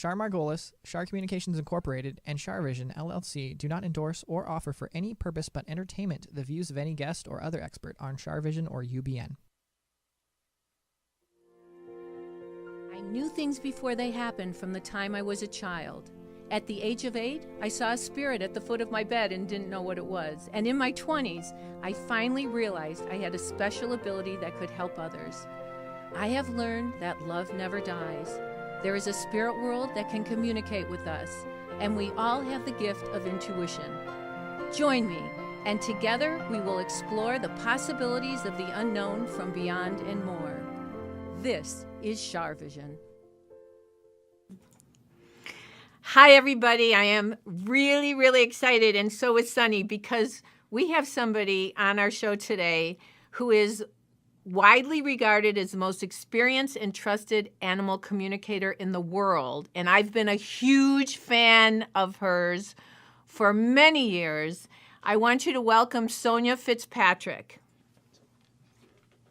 Char Margolis, Char Communications Incorporated, and CharVision LLC do not endorse or offer for any purpose but entertainment the views of any guest or other expert on CharVision or UBN. I knew things before they happened from the time I was a child. At the age of 8, I saw a spirit at the foot of my bed and didn't know what it was. And in my 20s, I finally realized I had a special ability that could help others. I have learned that love never dies. There is a spirit world that can communicate with us, and we all have the gift of intuition. Join me, and together we will explore the possibilities of the unknown from beyond and more. This is CharVision. Hi, everybody. I am really excited, and so is Sunny, because we have somebody on our show today who is widely regarded as the most experienced and trusted animal communicator in the world. And I've been a huge fan of hers for many years. I want you to welcome Sonya Fitzpatrick.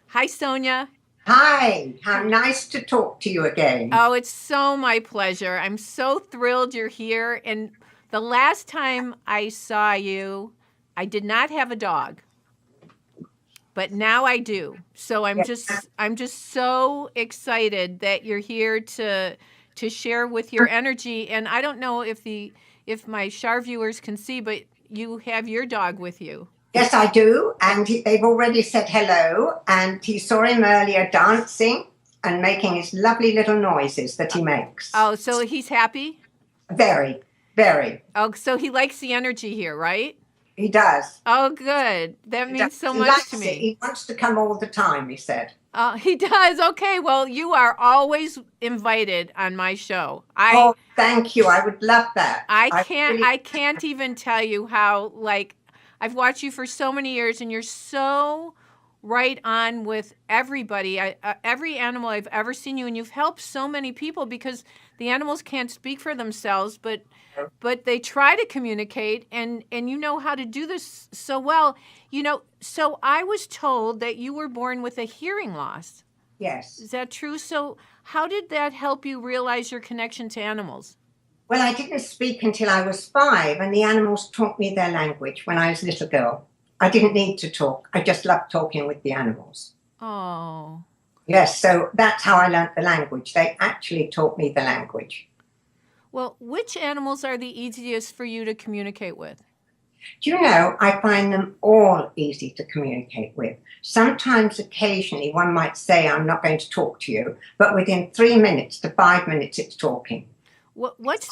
Hi, Sonya. Hi, how nice to talk to you again. Oh, it's so my pleasure. I'm so thrilled you're here. And the last time I saw you, I did not have a dog. But now I do. So I'm just so excited that you're here to share with your energy. And I don't know if my Char viewers can see, but you have your dog with you. Yes, I do. And they've already said hello. And he saw him earlier dancing and making his lovely little noises that he makes. Oh, so he's happy? Very, very. Oh, so he likes the energy here, right? He does. Oh, good. That means so He much likes to me. it. He wants to come all the time, he said. He does. Okay. Well, you are always invited on my show. Oh, thank you. I would love that. I can't even tell you how, I've watched you for so many years, and you're so right on with everybody. Every animal I've ever seen you, and you've helped so many people because the animals can't speak for themselves, but they try to communicate, and you know how to do this so well. So I was told that you were born with a hearing loss. Yes. Is that true? So how did that help you realize your connection to animals? Well, I didn't speak until I was 5, and the animals taught me their language when I was a little girl. I didn't need to talk. I just loved talking with the animals. Oh. Yes, so that's how I learned the language. They actually taught me the language. Well, which animals are the easiest for you to communicate with? Do you know, I find them all easy to communicate with. Sometimes, occasionally, one might say, I'm not going to talk to you, but within 3 minutes to 5 minutes, it's talking. What's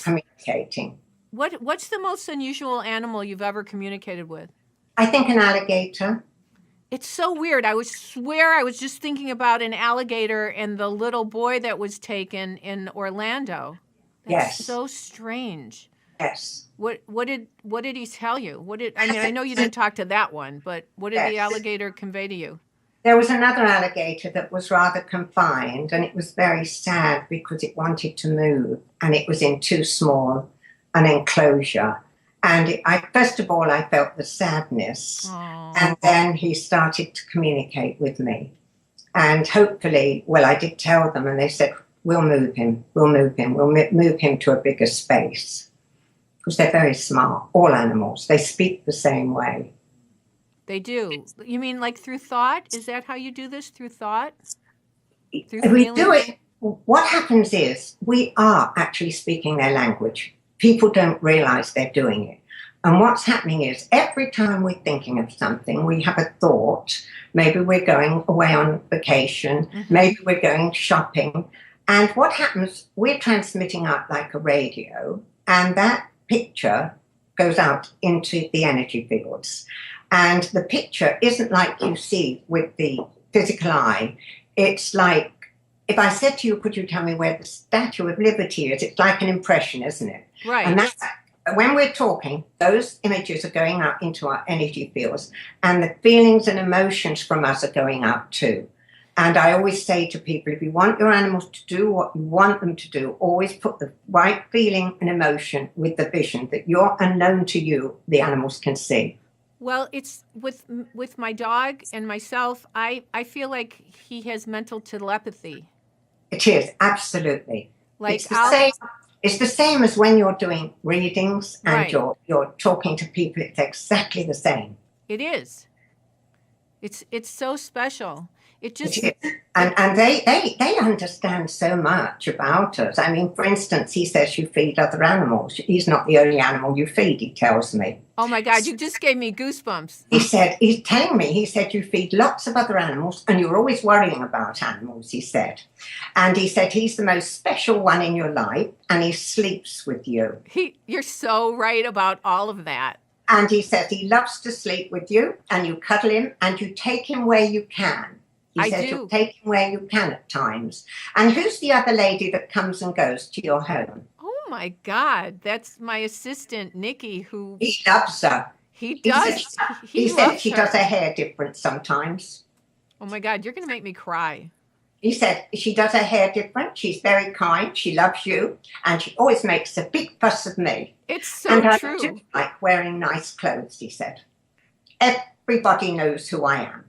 communicating? What's the most unusual animal you've ever communicated with? I think an alligator. It's so weird. I was just thinking about an alligator and the little boy that was taken in Orlando. That's yes. So strange. Yes. What did he tell you? I know you didn't talk to that one, but what did the alligator convey to you? There was another alligator that was rather confined, and it was very sad because it wanted to move, and it was in too small an enclosure. And first of all, I felt the sadness. Aww. And then he started to communicate with me. And hopefully, I did tell them, and they said, we'll move him to a bigger space. Because they're very smart, all animals. They speak the same way. They do. You mean like through thought? Is that how you do this, through thought? We do it. What happens is we are actually speaking their language. People don't realize they're doing it. And what's happening is every time we're thinking of something, we have a thought. Maybe we're going away on vacation. Mm-hmm. Maybe we're going shopping. And what happens, we're transmitting out like a radio, and that picture goes out into the energy fields. And the picture isn't like you see with the physical eye. It's like, if I said to you, could you tell me where the Statue of Liberty is? It's like an impression, isn't it? Right. And that's, when we're talking, those images are going out into our energy fields, and the feelings and emotions from us are going out too. And I always say to people, if you want your animals to do what you want them to do, always put the right feeling and emotion with the vision that you're unknown to you, the animals can see. Well, it's with my dog and myself, I feel like he has mental telepathy. It is, absolutely. Like it's the same. It's the same as when you're doing readings and Right. you're talking to people. It's exactly the same. It is. It's so special. It just It is. And they understand so much about us. I mean, for instance, he says you feed other animals. He's not the only animal you feed, he tells me. Oh my God, you just gave me goosebumps. He's telling me, he said you feed lots of other animals and you're always worrying about animals, he said. And he said he's the most special one in your life and he sleeps with you. You're so right about all of that. And he says he loves to sleep with you and you cuddle him and you take him where you can. He says you'll take him where you can at times. And who's the other lady that comes and goes to your home? Oh my God, that's my assistant, Nikki, who... He loves her. He does. He said she does her hair different sometimes. Oh my God, you're going to make me cry. He said she does her hair different. She's very kind. She loves you. And she always makes a big fuss of me. It's so true. I do like wearing nice clothes, he said. Everybody knows who I am.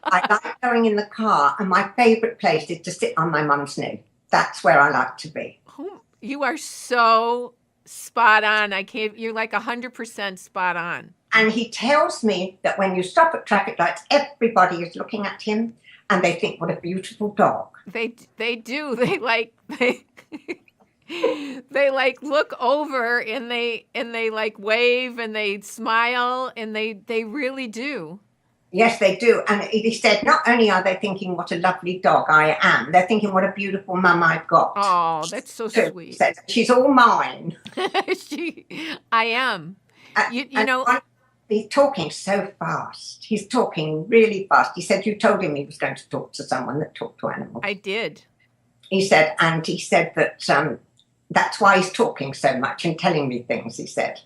I like going in the car, and my favourite place is to sit on my mum's knee. That's where I like to be. Oh, you are so spot on. You're like 100% spot on. And he tells me that when you stop at traffic lights, everybody is looking at him, and they think, what a beautiful dog. They do. They like look over and they like wave and they smile and they really do. Yes, they do. And he said, not only are they thinking what a lovely dog I am, they're thinking what a beautiful mum I've got. Oh, that's so sweet. He said, she's all mine. I am. You know. He's talking so fast. He's talking really fast. He said, you told him he was going to talk to someone that talked to animals. I did. He said that that's why he's talking so much and telling me things, he said.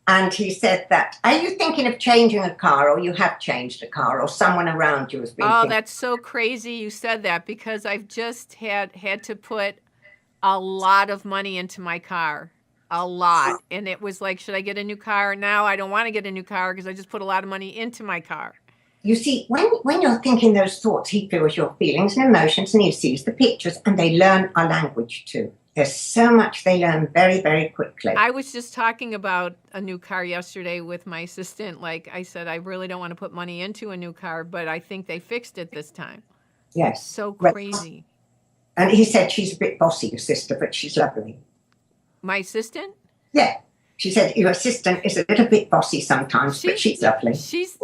And he said that, are you thinking of changing a car, or you have changed a car, or someone around you has been thinking? That's so crazy you said that, because I've just had to put a lot of money into my car. A lot. And it was like, should I get a new car? Now I don't want to get a new car because I just put a lot of money into my car. You see, when you're thinking those thoughts, he feels your feelings and emotions, and he sees the pictures, and they learn our language too. There's so much they learn very, very quickly. I was just talking about a new car yesterday with my assistant. Like I said, I really don't want to put money into a new car, but I think they fixed it this time. Yes. So crazy. And he said she's a bit bossy, your sister, but she's lovely. My assistant? Yeah. She said your assistant is a little bit bossy sometimes, but she's lovely. She's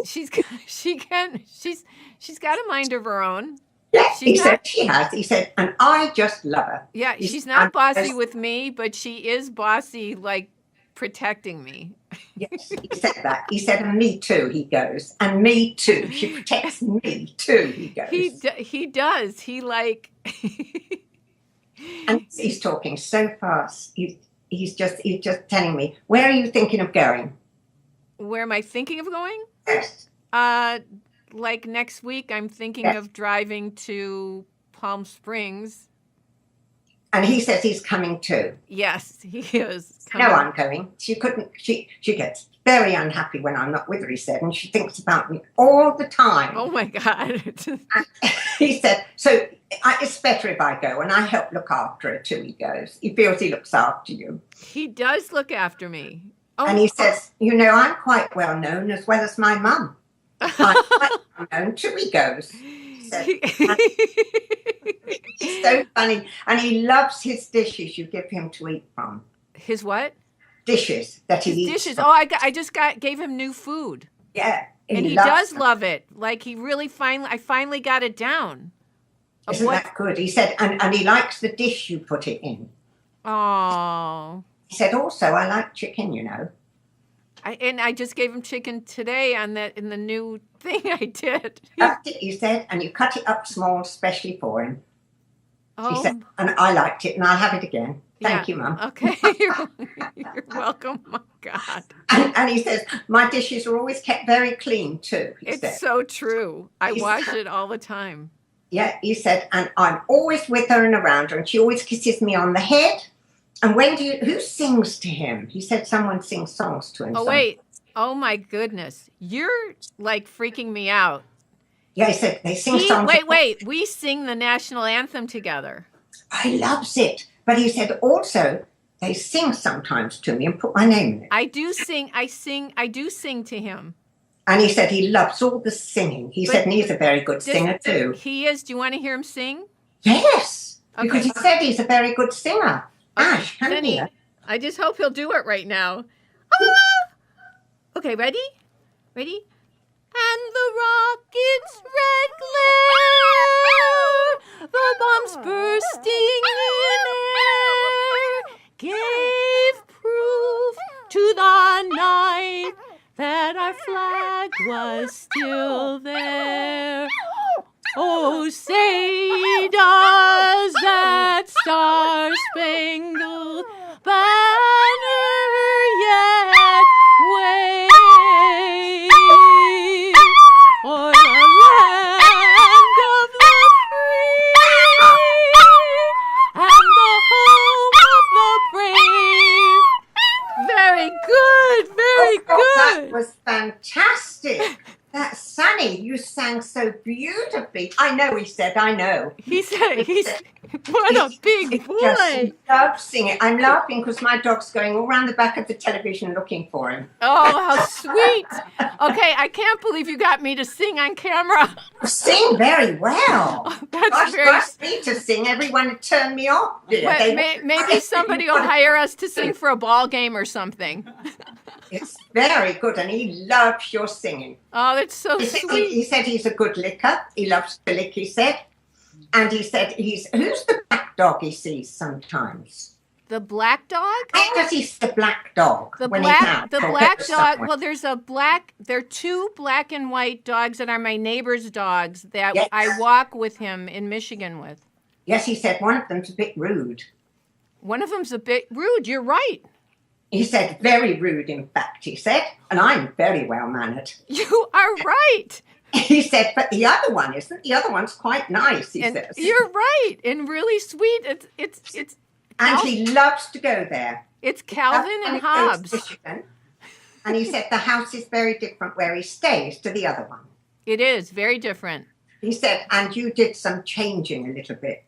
got a mind of her own. Yeah, he said she has. He said, and I just love her. Yeah, she's not bossy with me, but she is bossy, like protecting me. Yes, he said that. He said, and me too, he goes. And me too. She protects me too, he goes. He does. He like... And he's talking so fast. He's just telling me, where are you thinking of going? Where am I thinking of going? Yes. Like next week, I'm thinking of driving to Palm Springs. And he says he's coming too. Yes, he is coming. No, I'm going. She gets very unhappy when I'm not with her, he said, and she thinks about me all the time. Oh my God. He said, so it's better if I go, and I help look after her too, he goes. He feels he looks after you. He does look after me. Oh. And he says, I'm quite well known as well as my mum. I'm quite well known too, he goes. It's so funny. And he loves his dishes you give him to eat from. His what? Dishes that he eats. Dishes. From. Oh, I just gave him new food. Yeah. And he does love it. Like he really I finally got it down. Isn't that good? He said, and he likes the dish you put it in. Oh. He said, also, I like chicken, I just gave him chicken today in the new thing I did. He said, and you cut it up small, especially for him. Oh. He said, and I liked it, and I'll have it again. Thank you, Mum. Okay, you're welcome. Oh, God. And he says, my dishes are always kept very clean too. It's so true. I wash it all the time. Yeah, he said, and I'm always with her and around her, and she always kisses me on the head. And who sings to him? He said someone sings songs to him. Oh, wait. Oh, my goodness. You're, like, freaking me out. Yeah, he said they sing songs. Wait. We sing the national anthem together. I loves it. But he said also they sing sometimes to me and put my name in it. I do sing to him. And he said he loves all the singing. He said, and he's a very good singer too. He is. Do you want to hear him sing? Yes, Okay. because he said he's a very good singer. Okay, Ash, come Sunny, here. I just hope he'll do it right now. Ah! Okay, ready? Ready? And the rocket's red glare, the bombs bursting in air, gave proof to the night that our flag was still there. Oh, say does that star-spangled banner yet wave o'er the land of the free and the home of the brave? Very good, very good. That was fantastic. That Sunny, you sang so beautifully. I know, he said, I know. He said, what a big boy. Just loves singing. I'm laughing because my dog's going all around the back of the television looking for him. Oh, how sweet. Okay, I can't believe you got me to sing on camera. You sing very well. Oh, that's Gosh, very asked me to sing. Everyone would turn me off. But maybe somebody will hire us to sing for a ball game or something. It's very good, and he loves your singing. Oh, that's so sweet. He said he's a good licker. He loves to lick, he said. And he said who's the black dog he sees sometimes? The black dog? Where does he see the black dog The when black he's out? the or black goes dog. somewhere? Well, there are two black and white dogs that are my neighbor's dogs that Yes. I walk with him in Michigan with. Yes, he said one of them's a bit rude. One of them's a bit rude. You're right. He said very rude, in fact, he said, and I'm very well-mannered. You are right. He said, but the other one isn't. The other one's quite nice, he And says. you're right. And really sweet. It's And he loves to go there. It's Calvin and He goes to Hobbes. Michigan. And he said the house is very different where he stays to the other one. It is very different. He said, and you did some changing a little bit.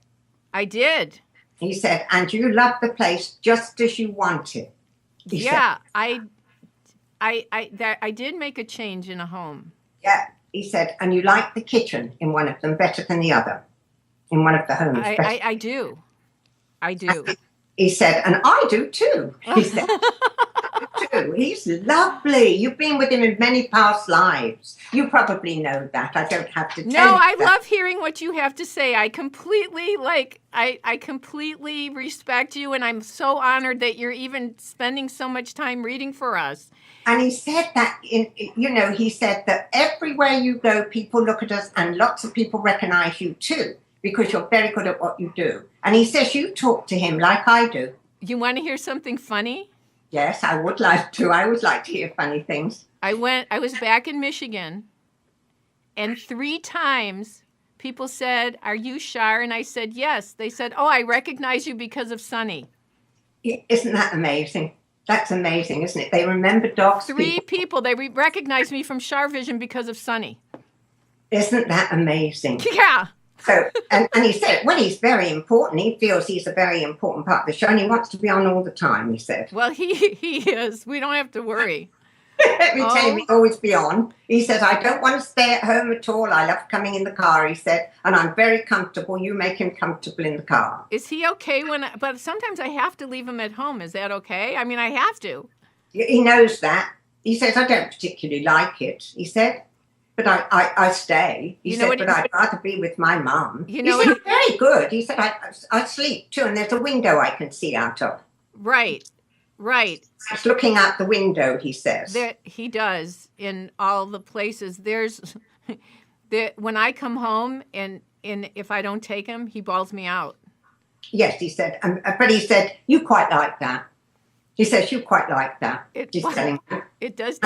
I did. He said, and you love the place just as you want it. He Yeah, said, I did make a change in a home. yeah. He said, and you like the kitchen in one of them better than the other. In one of the homes. better. I do. I do. He said, and I do too. He said, I do too. He's lovely. You've been with him in many past lives. You probably know that. I don't have to tell you. No, I that. love hearing what you have to say. I completely I completely respect you, and I'm so honored that you're even spending so much time reading for us. And he said that, he said that everywhere you go, people look at us and lots of people recognize you too, because you're very good at what you do. And he says you talk to him like I do. You want to hear something funny? Yes, I would like to. I would like to hear funny things. I was back in Michigan, and 3 times people said, "Are you Char?" And I said, "Yes." They said, "Oh, I recognize you because of Sunny." Isn't that amazing? That's amazing, isn't it? They remember dogs. 3 people, they recognize me from CharVision because of Sunny. Isn't that amazing? Yeah. So, and he said, when he's very important, he feels he's a very important part of the show, and he wants to be on all the time, he said. Well, he is. We don't have to worry. Let me tell him he'll always be on. He said, I don't want to stay at home at all. I love coming in the car, he said, and I'm very comfortable. You make him comfortable in the car. Is he okay but sometimes I have to leave him at home. Is that okay? I mean, I have to. He knows that. He says, I don't particularly like it, he said, but I stay. He said, but I'd rather be with my mum. He said, very good. He said, I sleep too, and there's a window I can see out of. Right. He's looking out the window, he says. He does in all the places. When I come home and if I don't take him, he bawls me out. Yes, he said. But he said, you quite like that. He says, you quite like that. He's telling me. It does.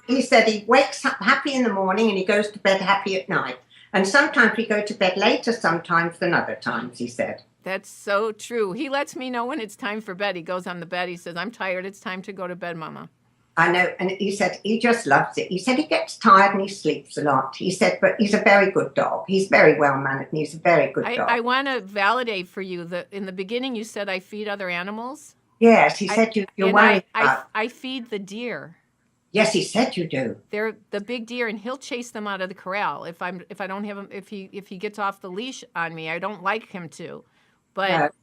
He said he wakes up happy in the morning and he goes to bed happy at night. And sometimes we go to bed later sometimes than other times, he said. That's so true. He lets me know when it's time for bed. He goes on the bed. He says, I'm tired. It's time to go to bed, Mama. I know. And he said he just loves it. He said he gets tired and he sleeps a lot. He said, but he's a very good dog. He's very well mannered and he's a very good dog. I want to validate for you that in the beginning you said I feed other animals. Yes, he said you're worried about. I feed the deer. Yes, he said you do. They're the big deer, and he'll chase them out of the corral if I don't have him. If he gets off the leash on me, I don't like him to. But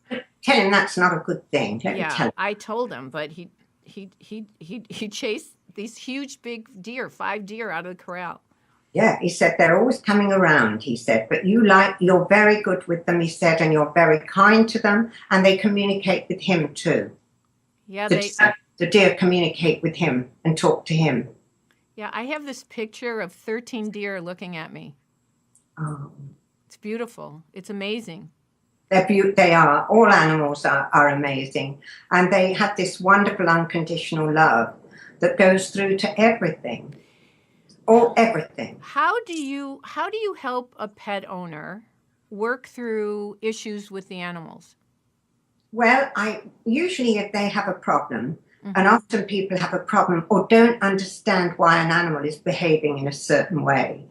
tell him that's not a good thing. Let me tell him. I told him, but he chased these huge big deer, 5 deer out of the corral. Yeah, he said they're always coming around. He said, but you're very good with them. He said, and you're very kind to them, and they communicate with him too. Yeah, the deer communicate with him and talk to him. Yeah, I have this picture of 13 deer looking at me. Oh. It's beautiful. It's amazing. They are. All animals are amazing. And they have this wonderful unconditional love that goes through to everything. Everything. How do you help a pet owner work through issues with the animals? Well, usually if they have a problem, and often people have a problem or don't understand why an animal is behaving in a certain way.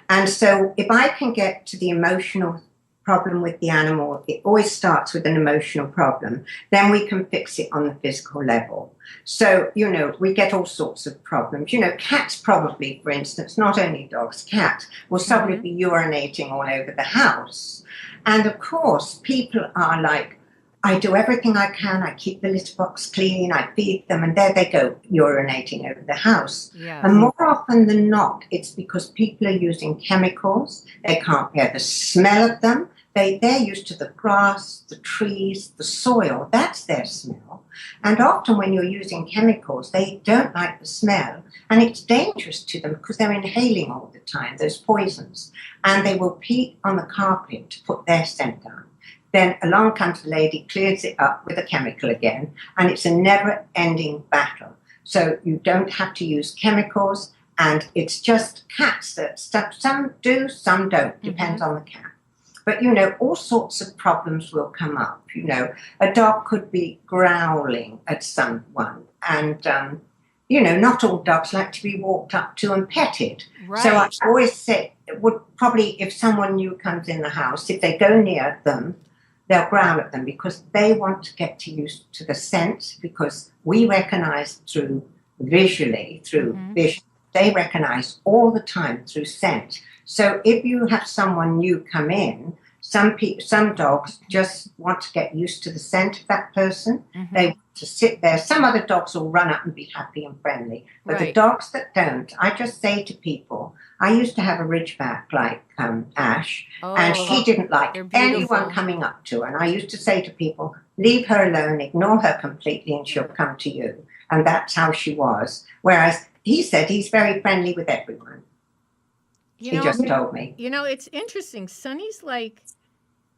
And so if I can get to the emotional problem with the animal, it always starts with an emotional problem, then we can fix it on the physical level. So, we get all sorts of problems. Cats probably, for instance, not only dogs, cats will suddenly be urinating all over the house. And of course, people are like, I do everything I can. I keep the litter box clean. I feed them, and there they go, urinating over the house. Yes. And more often than not, it's because people are using chemicals. They can't bear the smell of them. They're used to the grass, the trees, the soil. That's their smell. And often when you're using chemicals, they don't like the smell. And it's dangerous to them because they're inhaling all the time, those poisons. And they will pee on the carpet to put their scent down. Then along comes the lady, clears it up with a chemical again, and it's a never-ending battle. So you don't have to use chemicals, and it's just cats that some do, some don't, depends on the cat. But, all sorts of problems will come up. A dog could be growling at someone, and, not all dogs like to be walked up to and petted. Right. So I always say, if someone new comes in the house, if they go near them, they'll growl at them because they want to get used to the scent, because we recognize vision. They recognize all the time through scent. So if you have someone new come in, some dogs just want to get used to the scent of that person. They want to sit there. Some other dogs will run up and be happy and friendly. But the dogs that don't, I just say to people, I used to have a Ridgeback like Ash, and she didn't like anyone coming up to her. And I used to say to people, leave her alone, ignore her completely, and she'll come to you. And that's how she was. Whereas he said he's very friendly with everyone. He just told me. It's interesting. Sonny's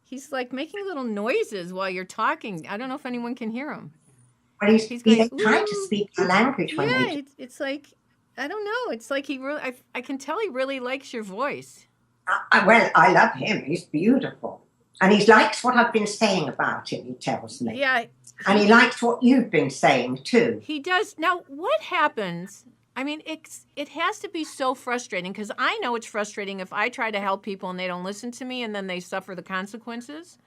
he's making little noises while you're talking. I don't know if anyone can hear him. But he's trying to speak the language. It's like, I don't know. It's like he really, I can tell he really likes your voice. Well, I love him. He's beautiful. And he likes what I've been saying about him, he tells me. Yeah. And he likes what you've been saying, too. He does. Now, what happens? I mean, it has to be so frustrating, because I know it's frustrating if I try to help people and they don't listen to me and then they suffer the consequences.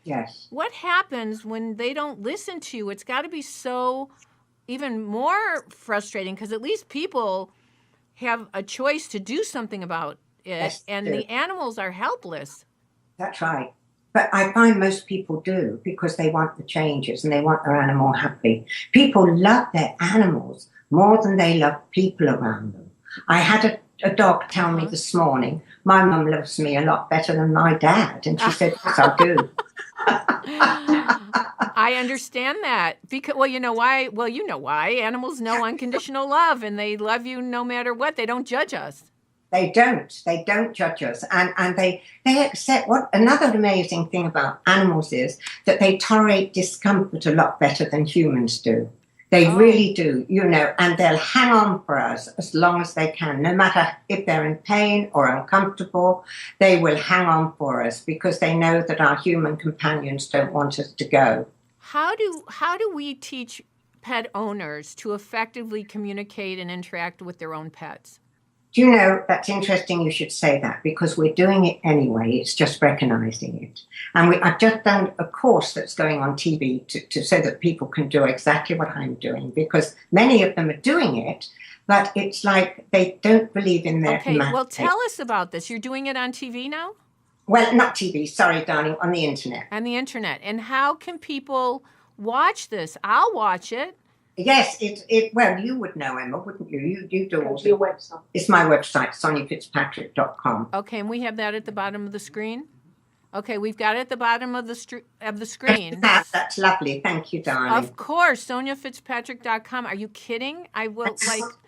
Yes. What happens when they don't listen to you? It's got to be so even more frustrating, because at least people have a choice to do something about it, yes, and the animals are helpless. That's right. But I find most people do, because they want the changes and they want their animal happy. People love their animals more than they love people around them. I had a dog tell me this morning, my mum loves me a lot better than my dad. And she said, yes, I do. I understand that. Because, well, you know why? Well, you know why. Animals know unconditional love, and they love you no matter what. They don't judge us. They don't. They don't judge us. And they accept. What another amazing thing about animals is that they tolerate discomfort a lot better than humans do. They really do, and they'll hang on for us as long as they can. No matter if they're in pain or uncomfortable, they will hang on for us because they know that our human companions don't want us to go. How do we teach pet owners to effectively communicate and interact with their own pets? Do you know, that's interesting you should say that, because we're doing it anyway. It's just recognizing it. And I've just done a course that's going on TV so that people can do exactly what I'm doing, because many of them are doing it, but it's like they don't believe in their Okay, well, tell us about this. You're doing it on TV now? Well, not TV, sorry, darling, on the internet. On the internet. And how can people watch this? I'll watch it. Yes, well, you would know, Emma, wouldn't you? You do all your website. It's my website, SonyaFitzpatrick.com. Okay, and we have that at the bottom of the screen? Okay, we've got it at the bottom of the screen. That's lovely. Thank you, darling. Of course, SonyaFitzpatrick.com. Are you kidding? I will,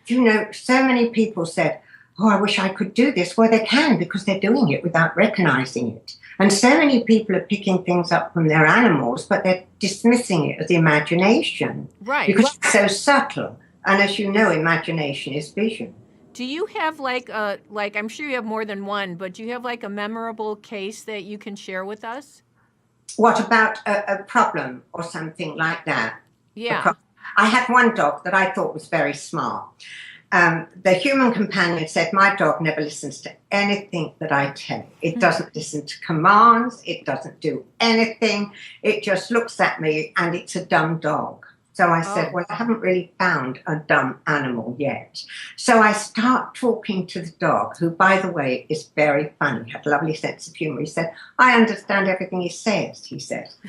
You know, so many people said, oh, I wish I could do this. Well, they can, because they're doing it without recognizing it. And so many people are picking things up from their animals, but they're dismissing it as imagination. Right. Because it's so subtle. And as you know, imagination is vision. Do you have I'm sure you have more than one, but do you have like a memorable case that you can share with us? What about a problem or something like that? Yeah. I had one dog that I thought was very smart. The human companion said, my dog never listens to anything that I tell it. It doesn't listen to commands. It doesn't do anything. It just looks at me, and it's a dumb dog. So I said, well, I haven't really found a dumb animal yet. So I start talking to the dog, who, by the way, is very funny, had a lovely sense of humor. He said, I understand everything he says,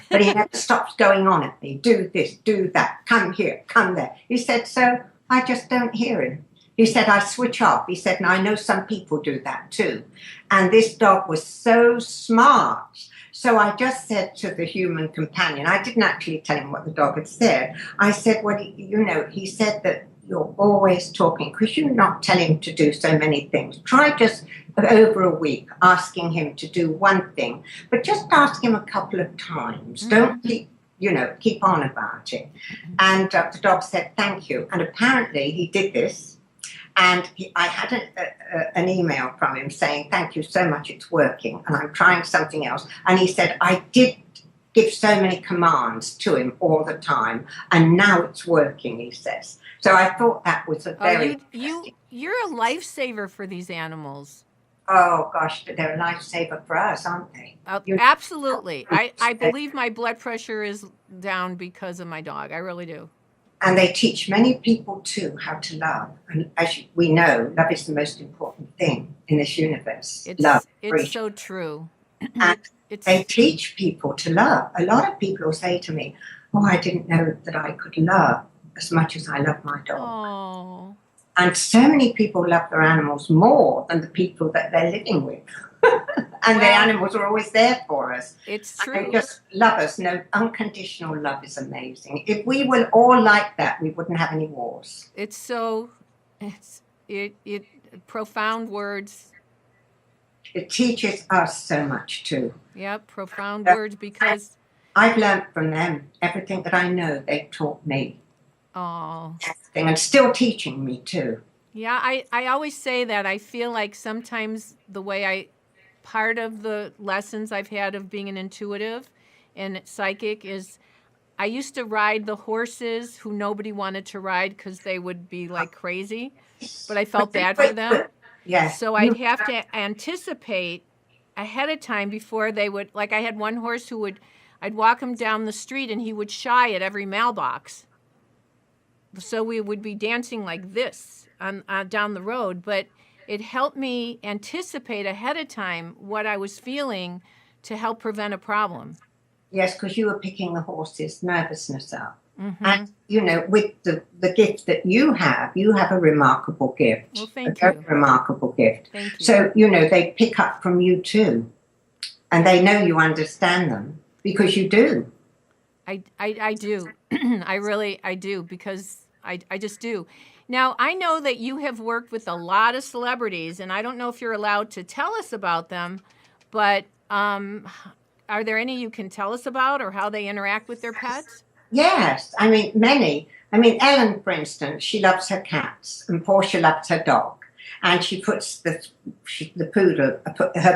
but he never stops going on at me. Do this, do that, come here, come there. He said, so I just don't hear him. He said, I switch off. He said, now I know some people do that too. And this dog was so smart. So I just said to the human companion, I didn't actually tell him what the dog had said. I said, well, he said that you're always talking, because you're not telling him to do so many things. Try just over a week asking him to do one thing, but just ask him a couple of times. Mm-hmm. Don't keep on about it. And the dog said, thank you. And apparently he did this. And I had an email from him saying, thank you so much, it's working, and I'm trying something else. And he said, I did give so many commands to him all the time, and now it's working, he says. So I thought that was a very... You're a lifesaver for these animals. Oh, gosh, they're a lifesaver for us, aren't they? Absolutely. I believe my blood pressure is down because of my dog. I really do. And they teach many people, too, how to love. And as we know, love is the most important thing in this universe. It's so true. And they teach people to love. A lot of people will say to me, oh, I didn't know that I could love as much as I love my dog. Oh. And so many people love their animals more than the people that they're living with. And the animals are always there for us. It's true. And they just love us. No, unconditional love is amazing. If we were all like that, we wouldn't have any wars. Profound words. It teaches us so much too. Yep, profound words, because I've learned from them everything that I know. They've taught me. Oh. Everything, and still teaching me too. Yeah, I always say that. I feel like sometimes part of the lessons I've had of being an intuitive and psychic is I used to ride the horses who nobody wanted to ride because they would be like crazy, but I felt bad for them. Yes. So I'd have to anticipate ahead of time before they would, like I had one horse I'd walk him down the street and he would shy at every mailbox. So we would be dancing like this down the road, but it helped me anticipate ahead of time what I was feeling to help prevent a problem. Yes, because you were picking the horse's nervousness up. Mm-hmm. And, with the gift that you have a remarkable gift. Well, thank a very remarkable gift. Thank you. So, they pick up from you too. And they know you understand them because you do. I do. I do, because I just do. Now, I know that you have worked with a lot of celebrities, and I don't know if you're allowed to tell us about them, but are there any you can tell us about or how they interact with their pets? Yes. I mean, many. I mean, Ellen, for instance, she loves her cats, and Portia loves her dog. And she puts her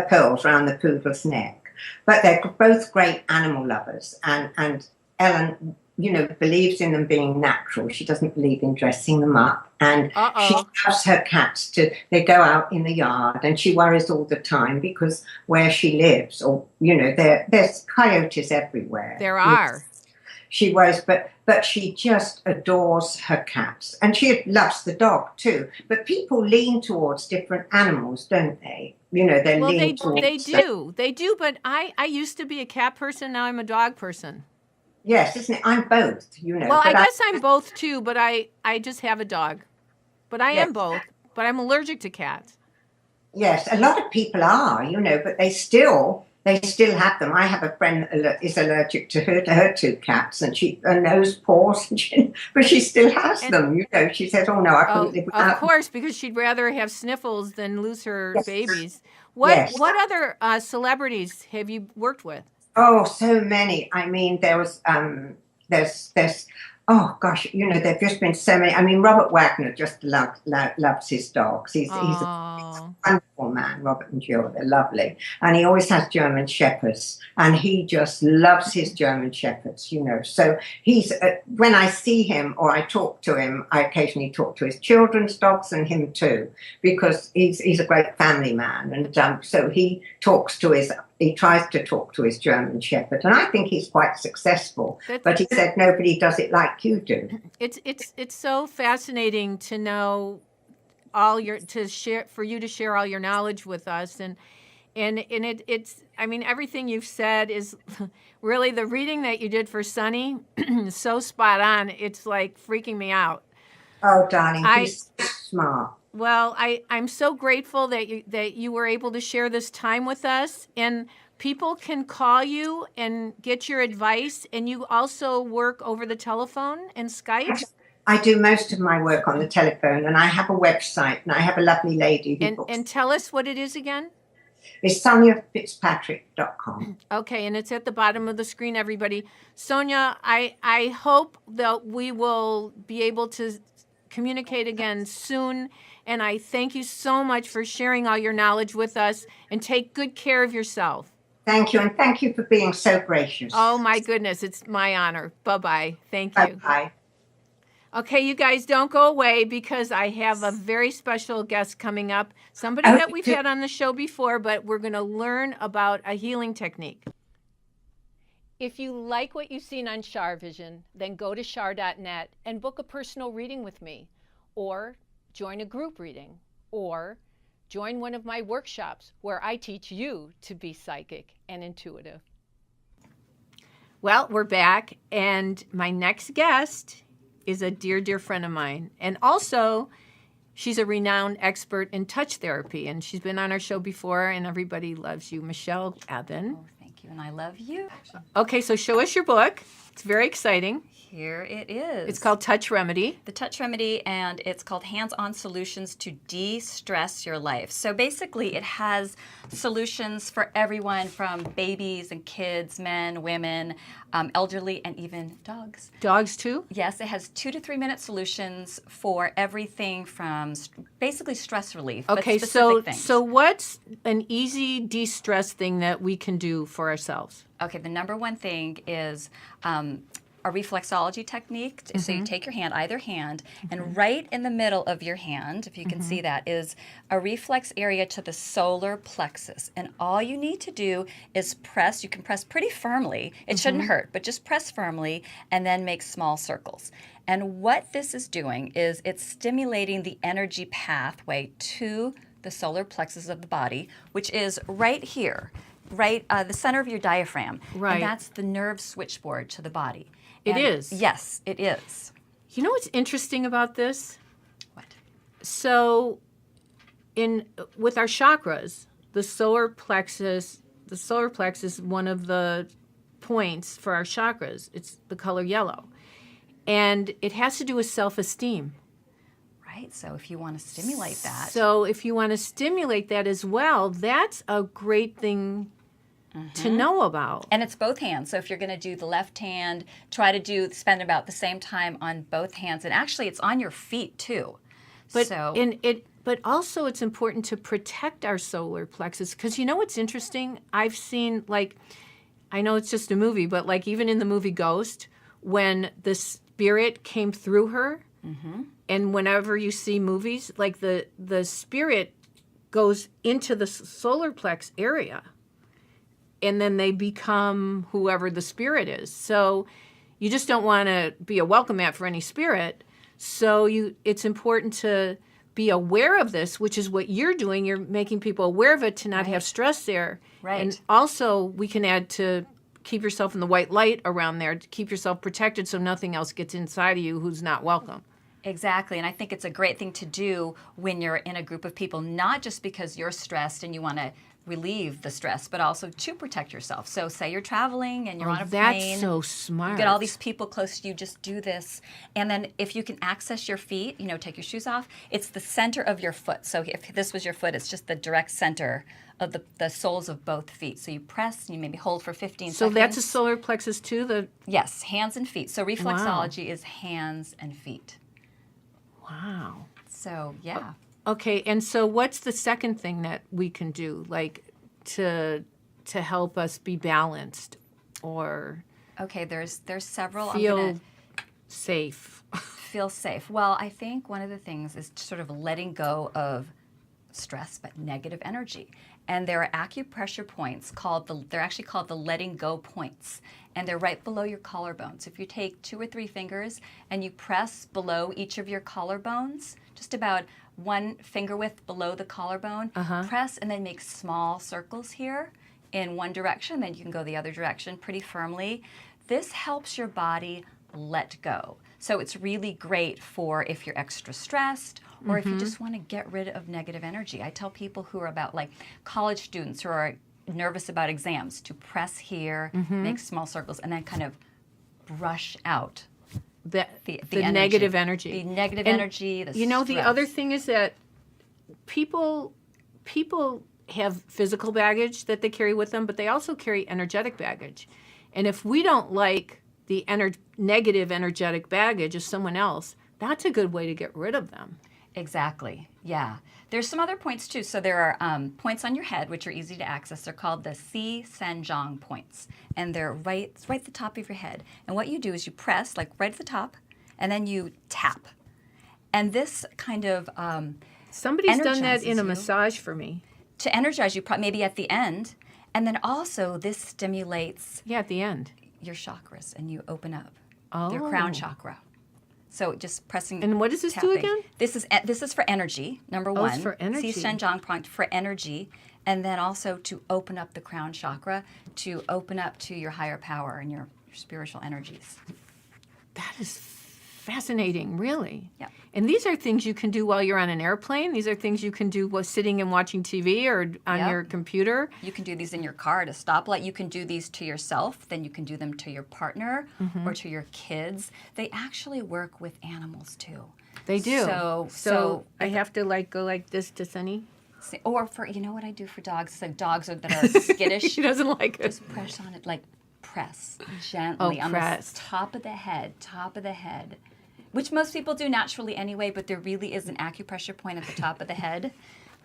pearls around the poodle's neck. But they're both great animal lovers. And Ellen believes in them being natural. She doesn't believe in dressing them up. And she loves her cats they go out in the yard, and she worries all the time because where she lives, or, there's coyotes everywhere. There are. She worries, but she just adores her cats. And she loves the dog too. But people lean towards different animals, don't they? They do. But I used to be a cat person. Now I'm a dog person. Yes, isn't it? I'm both, Well, I guess I'm both too, but I just have a dog. But I am both. But I'm allergic to cats. Yes, a lot of people are, but they still have them. I have a friend that is allergic to her two cats, and her nose paws, but she still has them. She says, "Oh no, I couldn't live without." Of course, because she'd rather have sniffles than lose her babies. What other celebrities have you worked with? Oh, so many. I mean, there's oh gosh, there've just been so many. I mean, Robert Wagner just loves his dogs. He's a wonderful man, Robert and Jill. They're lovely. And he always has German Shepherds, and he just loves his German Shepherds, So he's, when I see him or I talk to him, I occasionally talk to his children's dogs and him too, because he's a great family man. And so he tries to talk to his German Shepherd, and I think he's quite successful. But he said nobody does it like you do. It's so fascinating to know for you to share all your knowledge with us, and it's I mean, everything you've said is really, the reading that you did for Sunny is so spot on. It's like freaking me out. Oh, darling, he's so smart. Well, I'm so grateful that you were able to share this time with us, and people can call you and get your advice, and you also work over the telephone and Skype? I do most of my work on the telephone, and I have a website, and I have a lovely lady who and tell us what it is again. It's SonyaFitzpatrick.com. Okay, and it's at the bottom of the screen, everybody. Sonya, I hope that we will be able to communicate again soon. And I thank you so much for sharing all your knowledge with us, and take good care of yourself. Thank you. And thank you for being so gracious. Oh, my goodness. It's my honor. Bye-bye. Thank you. Bye-bye. Okay, you guys, don't go away, because I have a very special guest coming up. Somebody that we've had on the show before, but we're going to learn about a healing technique. If you like what you've seen on CharVision, then go to char.net and book a personal reading with me, or join a group reading, or join one of my workshops where I teach you to be psychic and intuitive. Well, we're back, and my next guest is a dear, dear friend of mine. And also, she's a renowned expert in touch therapy, and she's been on our show before, and everybody loves you, Michelle Ebbin. Oh, thank you, and I love you. Okay, so show us your book. It's very exciting. Here it is. It's called Touch Remedy. The Touch Remedy, and it's called Hands-On Solutions to De-Stress Your Life. So basically, it has solutions for everyone, from babies and kids, men, women, elderly, and even dogs. Dogs too? Yes, it has 2 to 3 minute solutions for everything from basically stress relief. Okay, but so what's an easy de-stress thing that we can do for ourselves? Okay, the number one thing is a reflexology technique. So you take your hand, either hand, and right in the middle of your hand, if you can see that, is a reflex area to the solar plexus. And all you need to do is press. You can press pretty firmly. It shouldn't hurt, but just press firmly and then make small circles. And what this is doing is it's stimulating the energy pathway to the solar plexus of the body, which is right here, right the center of your diaphragm. Right. And that's the nerve switchboard to the body. It is? Yes, it is. You know what's interesting about this? What? So with our chakras, the solar plexus is one of the points for our chakras. It's the color yellow. And it has to do with self-esteem. Right, so if you want to stimulate that. So if you want to stimulate that as well, that's a great thing to know about. And it's both hands. So if you're going to do the left hand, spend about the same time on both hands. And actually, it's on your feet too. But also it's important to protect our solar plexus, because you know what's interesting? I've seen, I know it's just a movie, but even in the movie Ghost, when the spirit came through her. Mm-hmm. And whenever you see movies, like the spirit goes into the solar plex area, and then they become whoever the spirit is. So you just don't want to be a welcome mat for any spirit. So it's important to be aware of this, which is what you're doing. You're making people aware of it to not have stress there. Right. And also we can add to keep yourself in the white light around there, to keep yourself protected so nothing else gets inside of you who's not welcome. Exactly. And I think it's a great thing to do when you're in a group of people, not just because you're stressed and you want to relieve the stress, but also to protect yourself. So say you're traveling and you're on a plane. That's so smart. You get all these people close to you, just do this. And then if you can access your feet, take your shoes off, it's the center of your foot. So if this was your foot, it's just the direct center of the soles of both feet. So you press and you maybe hold for 15 seconds. So that's a solar plexus too? Yes, hands and feet. So reflexology is hands and feet. Wow. So, yeah. Okay, and so what's the second thing that we can do, like to help us be balanced or Okay, there's several. feel safe? Feel safe. Well, I think one of the things is sort of letting go of stress but negative energy. And there are acupressure points they're actually called the letting go points. And they're right below your collarbone. So if you take 2 or 3 fingers and you press below each of your collarbones, just about 1 finger width below the collarbone, press and then make small circles here in one direction, then you can go the other direction pretty firmly. This helps your body let go. So it's really great for if you're extra stressed or if you just want to get rid of negative energy. I tell people who are about like college students who are nervous about exams to press here, make small circles, and then kind of brush out the energy. negative energy. The negative energy, the stress. The other thing is that people have physical baggage that they carry with them, but they also carry energetic baggage. And if we don't like the negative energetic baggage of someone else, that's a good way to get rid of them. Exactly. Yeah. There's some other points too. So there are points on your head which are easy to access. They're called the Si Sanjang points, and they're right at the top of your head. And what you do is you press like right at the top, and then you tap. And this kind of somebody's done that in a energizes massage for me. To energize you, maybe at the end, and then also this stimulates Yeah, at the end. your chakras, and you open up Oh. their crown chakra. So just pressing. And what does this do tapping. again? This is for energy. Number Oh, one. it's for energy. See Shenjang point for energy, and then also to open up the crown chakra, to open up to your higher power and your spiritual energies. That is fascinating, really. Yeah. And these are things you can do while you're on an airplane. These are things you can do while sitting and watching TV or on Yep. your computer. You can do these in your car at a stoplight. You can do these to yourself. Then you can do them to your partner or to your kids. They actually work with animals too. They do. So I have to go like this to Sunny. or for what I do for dogs. So dogs that are skittish. She doesn't like it. Just press on it, press gently on press. the top of the head, which most people do naturally anyway, but there really is an acupressure point at the top of the head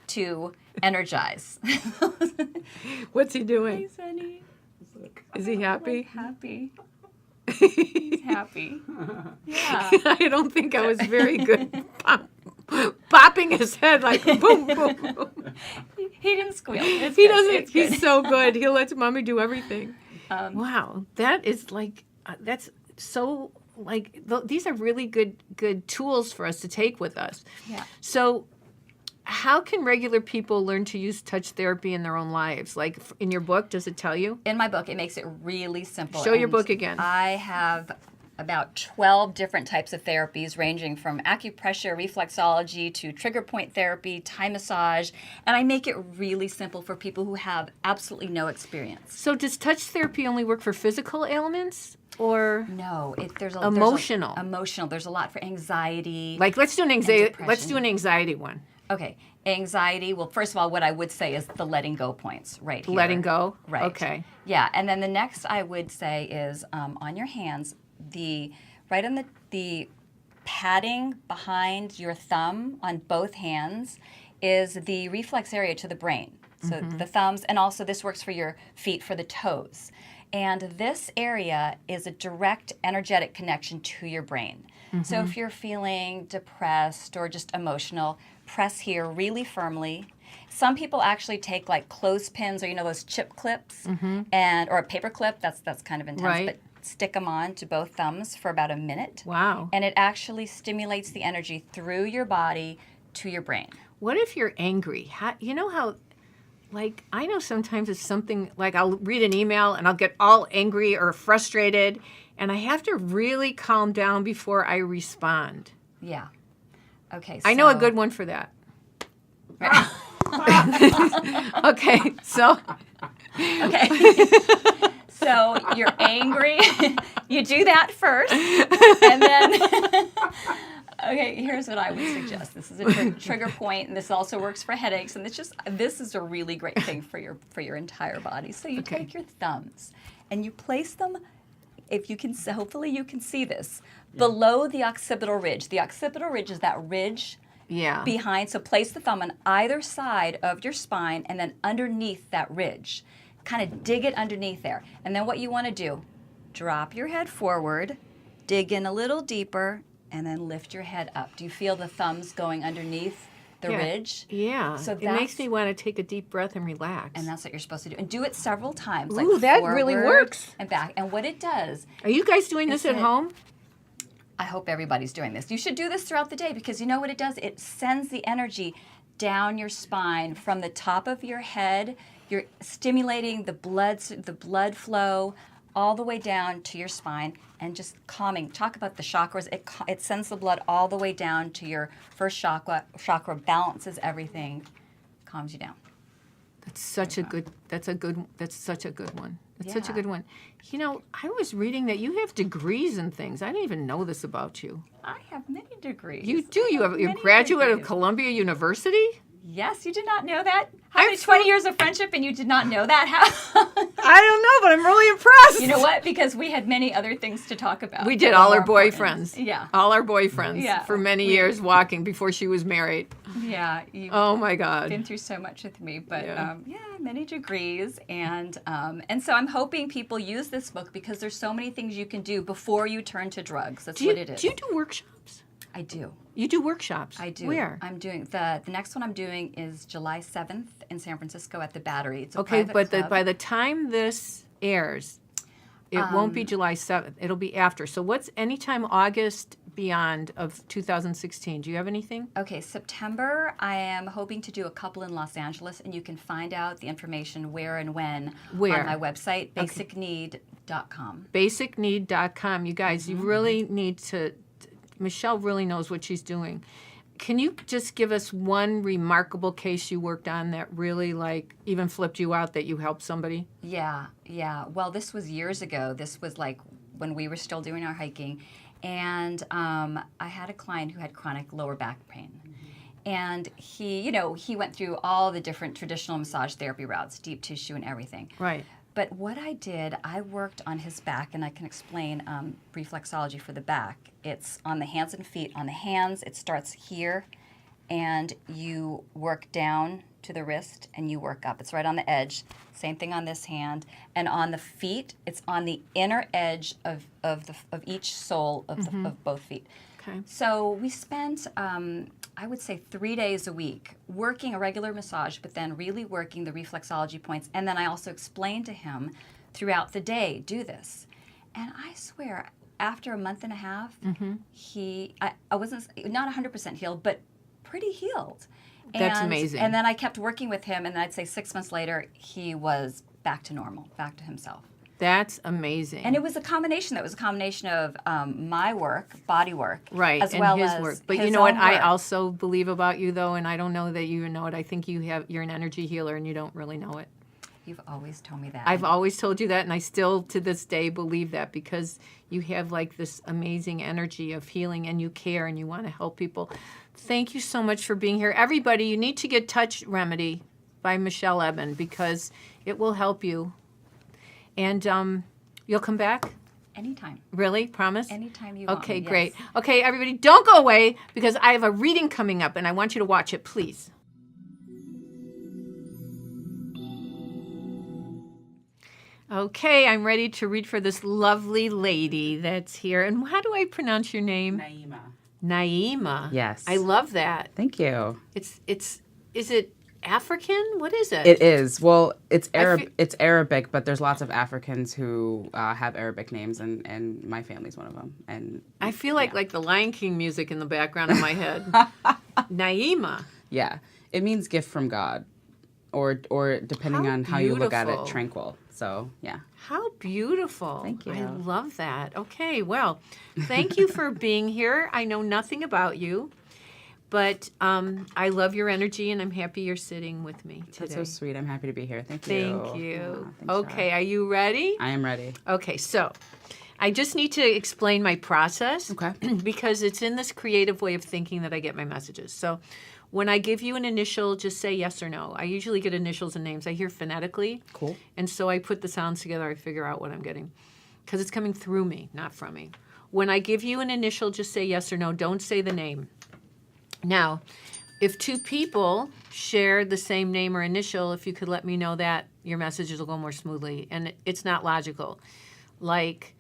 to energize. What's he doing? Hey, Sunny. Is he happy? Happy. He's happy. Yeah. I don't think I was very good. Popping his head like boom, boom, boom. He didn't squeal. It's He good. doesn't. It's good. He's so good. He lets mommy do everything. Wow, that is that's so these are really good tools for us to take with us. Yeah. So, how can regular people learn to use touch therapy in their own lives? Like in your book, does it tell you? In my book, it makes it really simple. Show your and book again. I have about 12 different types of therapies ranging from acupressure, reflexology, to trigger point therapy, Thai massage, and I make it really simple for people who have absolutely no experience. So, does touch therapy only work for physical ailments or No, there's Emotional. Emotional. There's a lot for anxiety. let's do an anxiety? depression. Let's do an anxiety one. Okay, anxiety. Well, first of all, what I would say is the letting go points right here. Letting go. Right. Okay. Yeah, and then the next I would say is on your hands, right on the padding behind your thumb on both hands is the reflex area to the brain. So the thumbs, and also this works for your feet, for the toes. And this area is a direct energetic connection to your brain. So if you're feeling depressed or just emotional, press here really firmly. Some people actually take like clothespins or those chip clips and or a paper clip. That's kind of intense, Right. but stick them on to both thumbs for about a minute. Wow. And it actually stimulates the energy through your body to your brain. What if you're angry? How, like, I know sometimes it's something like I'll read an email and I'll get all angry or frustrated, and I have to really calm down before I respond. Yeah. Okay. I know a so- good one for that. Okay, so Okay. So you're angry. You do that first. And then, okay, here's what I would suggest. This is a trigger point, and this also works for headaches. And this is a really great thing for your entire body. So you take your thumbs and you place them, if you can, hopefully you can see this, below the occipital ridge. The occipital ridge is that ridge behind. So place the thumb on either side of your spine and then underneath that ridge. Kind of dig it underneath there. And then what you want to do, drop your head forward, dig in a little deeper, and then lift your head up. Do you feel the thumbs going underneath the ridge? Yeah. So it makes me want to take a deep breath and relax. And that's what you're supposed to do. And do it several times. Ooh, like that really forward works. And back. And what it does, Are you guys doing this at home? I hope everybody's doing this. You should do this throughout the day because you know what it does? It sends the energy down your spine from the top of your head. You're stimulating the blood flow all the way down to your spine and just calming. Talk about the chakras. It sends the blood all the way down to your first chakra, balances everything, calms you down. That's such a good one. That's such a good one. I was reading that you have degrees in things. I didn't even know this about you. I have many degrees. You do. You're a many graduate of degrees. Columbia University? Yes, you did not know that? How many 20 years of friendship and you did not know that? How? I don't know, but I'm really impressed. You know what? Because we had many other things to talk about. We did, that were all our more important. boyfriends. Yeah. All our boyfriends Yeah. for many years walking before she was married. Yeah. You've Oh, my God. been through so much with me. But Yeah. many degrees. And so I'm hoping people use this book because there's so many things you can do before you turn to drugs. That's what it is. Do you do workshops? I do. You do workshops? I do. Where? I'm doing the next one I'm doing is July 7th in San Francisco at the Battery. It's a Okay, private but club. by the time this airs, it won't be July 7th. It'll be after. So what's anytime August beyond of 2016? Do you have anything? Okay, September, I am hoping to do a couple in Los Angeles, and you can find out the information where and when Where? on my website, basicneed.com. Basicneed.com. You guys, you really need to. Michelle really knows what she's doing. Can you just give us one remarkable case you worked on that really, like, even flipped you out that you helped somebody? Yeah. Well, this was years ago. This was like when we were still doing our hiking. And I had a client who had chronic lower back pain. And he went through all the different traditional massage therapy routes, deep tissue and everything. Right. But what I did, I worked on his back, and I can explain reflexology for the back. It's on the hands and feet. On the hands, it starts here, and you work down to the wrist, and you work up. It's right on the edge. Same thing on this hand. And on the feet, it's on the inner edge of each sole of both feet. Okay. So we spent, I would say 3 days a week working a regular massage, but then really working the reflexology points. And then I also explained to him throughout the day, do this. And I swear, after a month and a half, I wasn't, not 100% healed, but pretty healed. That's amazing. And then I kept working with him, and I'd say 6 months later, he was back to normal, back to himself. That's amazing. And it was a combination. That was a combination of my work, body work, right, as and well his as work. But his you know what own I work. also believe about you, though, and I don't know that you even know it. I think you're an energy healer, and you don't really know it. You've always told me that. I've always told you that, and I still, to this day, believe that because you have, like, this amazing energy of healing, and you care, and you want to help people. Thank you so much for being here. Everybody, you need to get Touch Remedy by Michelle Ebbin because it will help you. And you'll come back? Anytime. Really? Promise? Anytime you want Okay, me, great. yes. Okay, everybody, don't go away because I have a reading coming up, and I want you to watch it, please. Okay, I'm ready to read for this lovely lady that's here. And how do I pronounce your name? Naima. Naima. Yes. I love that. Thank you. Is it African? What is it? It is. Well, it's it's Arabic, but there's lots of Africans who have Arabic names, and my family's one of them. And I feel like the Lion King music in the background of my head. Naima. yeah, it means gift from God, or depending on how you look at it, tranquil. So yeah. How beautiful. Thank you. I love that. Okay, well, thank you for being here. I know nothing about you, but I love your energy, and I'm happy you're sitting with me today. That's so sweet. I'm happy to be here. Thank you. Thank you. Thanks, Okay, are you ready? I am ready. Okay, so I just need to explain my process. Okay. Because it's in this creative way of thinking that I get my messages. So when I give you an initial, just say yes or no. I usually get initials and names. I hear phonetically. Cool. And so I put the sounds together. I figure out what I'm getting. Because it's coming through me, not from me. When I give you an initial, just say yes or no. Don't say the name. Now, if two people share the same name or initial, if you could let me know that, your messages will go more smoothly. And it's not logical. Like,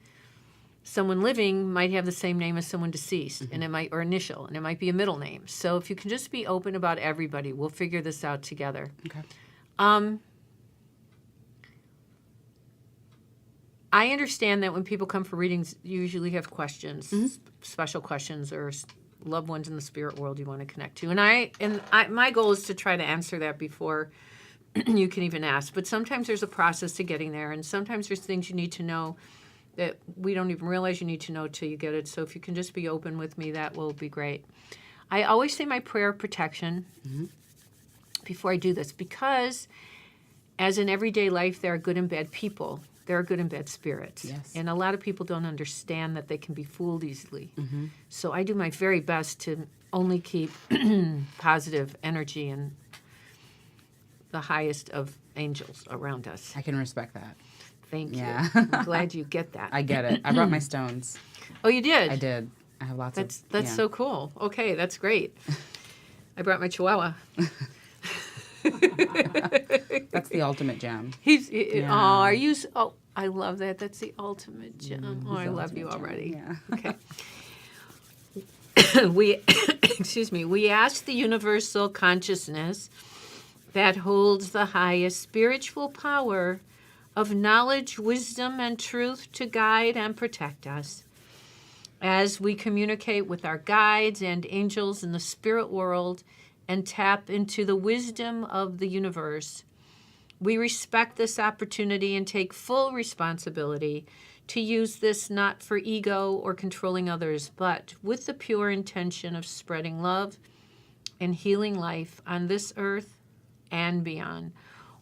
someone living might have the same name as someone deceased, and it might, or initial, and it might be a middle name. So if you can just be open about everybody, we'll figure this out together. Okay. I understand that when people come for readings, you usually have questions, special questions, or loved ones in the spirit world you want to connect to. And my goal is to try to answer that before you can even ask. But sometimes there's a process to getting there, and sometimes there's things you need to know that we don't even realize you need to know till you get it. So if you can just be open with me, that will be great. I always say my prayer of protection before I do this, because as in everyday life, there are good and bad people. There are good and bad spirits. Yes. And a lot of people don't understand that they can be fooled easily. So I do my very best to only keep positive energy and the highest of angels around us. I can respect that. Thank you. Yeah. I'm glad you get that. I get it. I brought my stones. Oh, you did? I did. I have lots That's of. so cool. Okay, that's great. I brought my Chihuahua. That's the ultimate gem. Are you? Oh, I love that. That's the ultimate gem. I love you already. Yeah. Okay. We ask the universal consciousness that holds the highest spiritual power of knowledge, wisdom, and truth to guide and protect us. As we communicate with our guides and angels in the spirit world and tap into the wisdom of the universe, we respect this opportunity and take full responsibility to use this not for ego or controlling others, but with the pure intention of spreading love and healing life on this earth and beyond.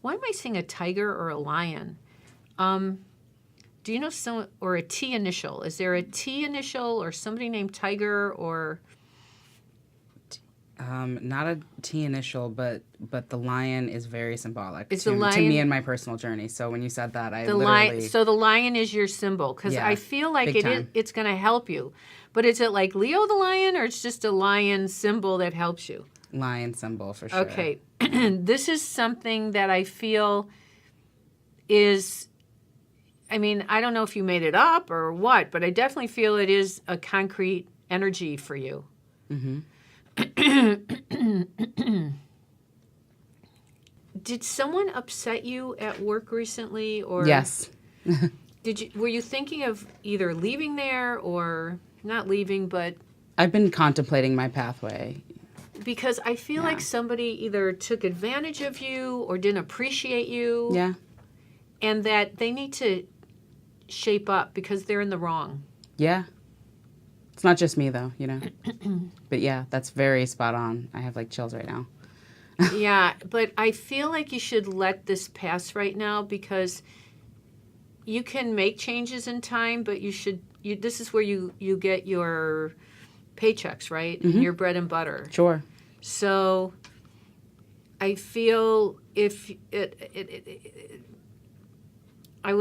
Why am I seeing a tiger or a lion? Do you know some, or a T initial? Is there a T initial or somebody named Tiger or? Not a T initial, but the lion is very symbolic Is to, the lion, to me and my personal journey. So when you said that, I the literally... lion. So the lion is your symbol, because Yeah, I feel like big time. it's going to help you. But is it like Leo the lion, or it's just a lion symbol that helps you? Lion symbol for sure. Okay. This is something that I feel is, I mean, I don't know if you made it up or what, but I definitely feel it is a concrete energy for you. Did someone upset you at work recently, or Yes. were you thinking of either leaving there or not leaving, but I've been contemplating my pathway. because I feel like somebody either took advantage of you or didn't appreciate you, Yeah. and that they need to shape up because they're in the wrong. Yeah. It's not just me though, you know. But yeah, that's very spot on. I have like chills right now. Yeah, but I feel like you should let this pass right now, because you can make changes in time, but this is where you get your paychecks, right? And your bread and butter. Sure. So I feel if I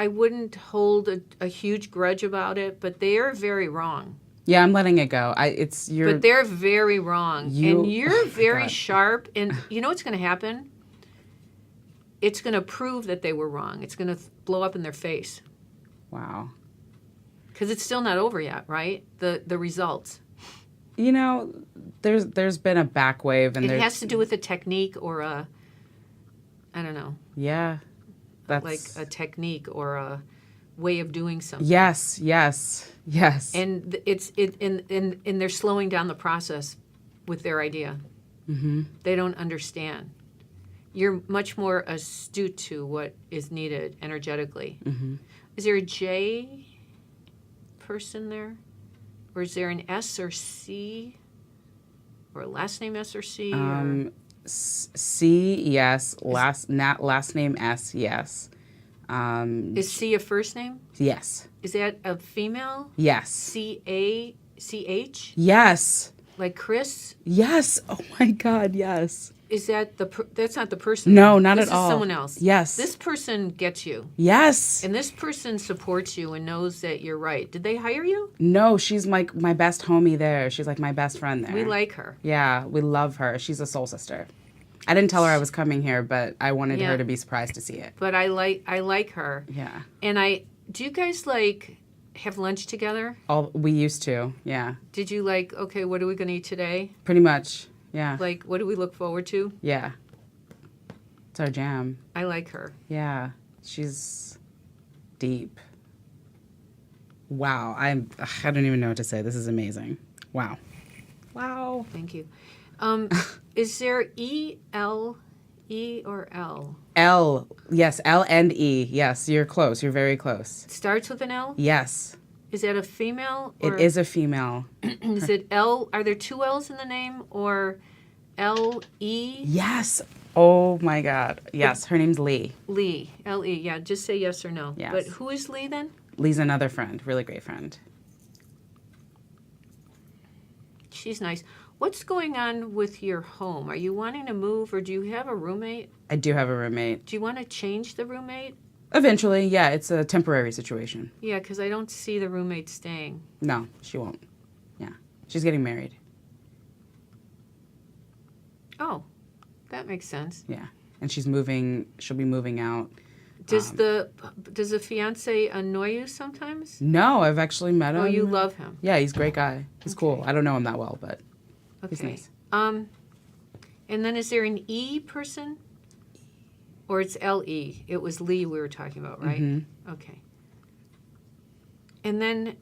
wouldn't hold a huge grudge about it, but they are very wrong. Yeah, I'm letting it go. But they're very wrong. And you're very sharp, and you know what's going to happen? it's going to prove that they were wrong. It's going to blow up in their face. Wow. Because it's still not over yet, right? The results. You know, there's been a back wave, and it has to do with a technique or a, I don't know. Yeah, that's like a technique or a way of doing something. Yes. And and they're slowing down the process with their idea. Mm-hmm. They don't understand. You're much more astute to what is needed energetically. Mm-hmm. Is there a J person there? Or is there an S or C? Or a last name S or C? C, yes. Last name S, yes. Is C a first name? Yes. Is that a female? Yes. C-A-C-H? Yes. Like Chris? Yes. Oh my God, yes. Is that that's not the person? No, not this at all. This is someone else. Yes. This person gets you. Yes. And this person supports you and knows that you're right. Did they hire you? No, she's like my best homie there. She's like my best friend there. We like her. Yeah, we love her. She's a soul sister. I didn't tell her I was coming here, but I wanted her to be surprised to see it. But I like her. Yeah. And do you guys have lunch together? We used to, yeah. Did you okay, what are we going to eat today? Pretty much, yeah. What do we look forward to? Yeah. It's our jam. I like her. Yeah. She's deep. Wow. I don't even know what to say. This is amazing. Wow. Wow. Thank you. Is there E-L, E or L? L. Yes, L and E. Yes, you're close. You're very close. It starts with an L? Yes. Is that a female? It is a female. Is it L? Are there two L's in the name or L-E? Yes. Oh my God. Yes, her name's Lee. Lee. L-E. Yeah, just say yes or no. Yes. But who is Lee then? Lee's another friend, really great friend. She's nice. What's going on with your home? Are you wanting to move or do you have a roommate? I do have a roommate. Do you want to change the roommate? Eventually, yeah, it's a temporary situation. Yeah, because I don't see the roommate staying. No, she won't. Yeah. She's getting married. Oh, that makes sense. Yeah. And she'll be moving out. Does the fiance annoy you sometimes? No, I've actually met him. Oh, you love him. Yeah, he's a great guy. He's cool. I don't know him that well, but he's Okay. nice. And then is there an E person? Or it's L-E? It was Lee we were talking about, right? Mm-hmm. Okay. And then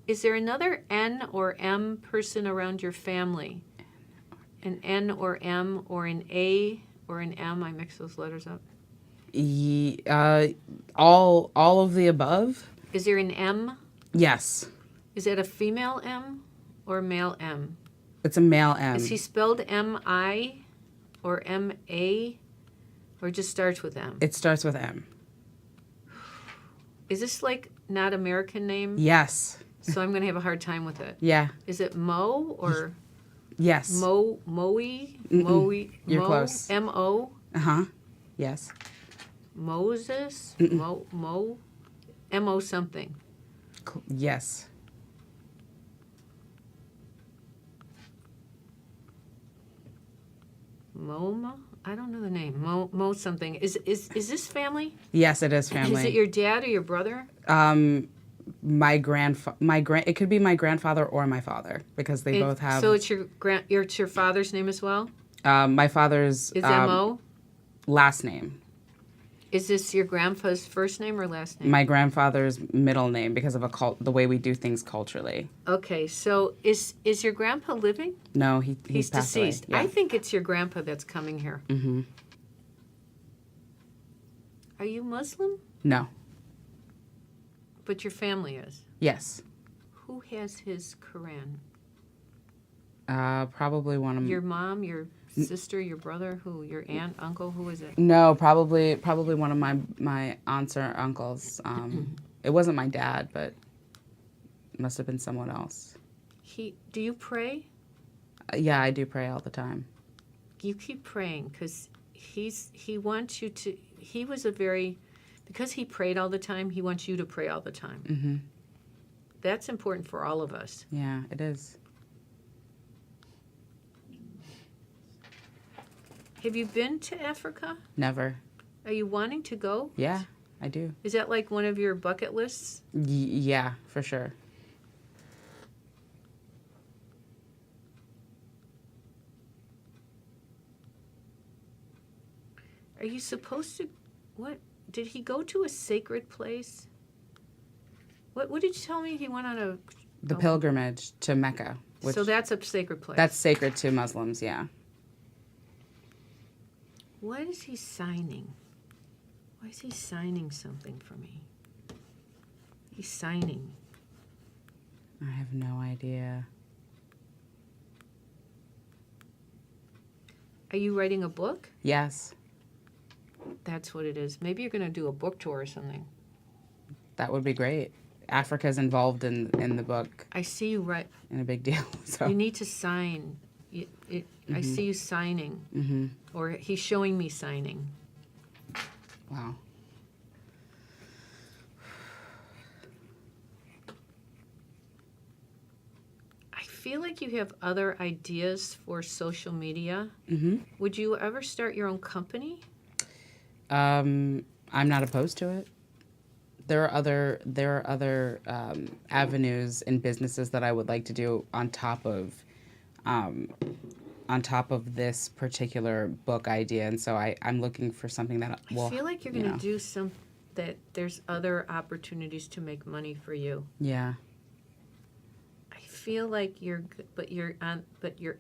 is there another N or M person around your family? An N or M or an A or an M? I mix those letters up. All of the above? Is there an M? Yes. Is that a female M or a male M? It's a male M. Is he spelled M-I or M-A or just starts with M? It starts with M. Is this not American name? Yes. So I'm going to have a hard time with it. Yeah. Is it Mo or Yes. Moe? You're Mo? close. M-O? Uh-huh. Yes. Moses? Mo? M-O something. Yes. Moma? I don't know the name. Mo something. Is this family? Yes, it is family. Is it your dad or your brother? It could be my grandfather or my father because they both have. So it's your father's name as well? My father's Is M-O? last name. Is this your grandpa's first name or last name? My grandfather's middle name because of the way we do things culturally. Okay, so is your grandpa living? No, he's passed deceased. away. Yeah. I think it's your grandpa that's coming here. Mm-hmm. Are you Muslim? No. But your family is. Yes. Who has his Quran? Probably one of your mom, your sister, your brother, who? Your aunt, uncle, who is it? No, probably one of my aunts or uncles. It wasn't my dad, but it must have been someone else. Do you pray? Yeah, I do pray all the time. You keep praying because he wants you to. Because he prayed all the time, he wants you to pray all the time. Mm-hmm. That's important for all of us. Yeah, it is. Have you been to Africa? Never. Are you wanting to go? Yeah, I do. Is that like one of your bucket lists? Yeah, for sure. Are you supposed to, what, did he go to a sacred place? What did you tell me? He went on The pilgrimage to Mecca. so that's a sacred place. That's sacred to Muslims, yeah. What is he signing? Why is he signing something for me? He's signing. I have no idea. Are you writing a book? Yes, That's what it is. Maybe you're going to do a book tour or something. that would be great. Africa's involved in the book I see you write. in a big deal. So You need to sign. I see you signing. Or he's showing me signing. wow. I feel like you have other ideas for social media. Mm-hmm. Would you ever start your own company? I'm not opposed to it. There are other avenues and businesses that I would like to do on top of this particular book idea, and so I'm looking for something that will. I feel like you're going to do that. There's other opportunities to make money for you. Yeah. I feel like you're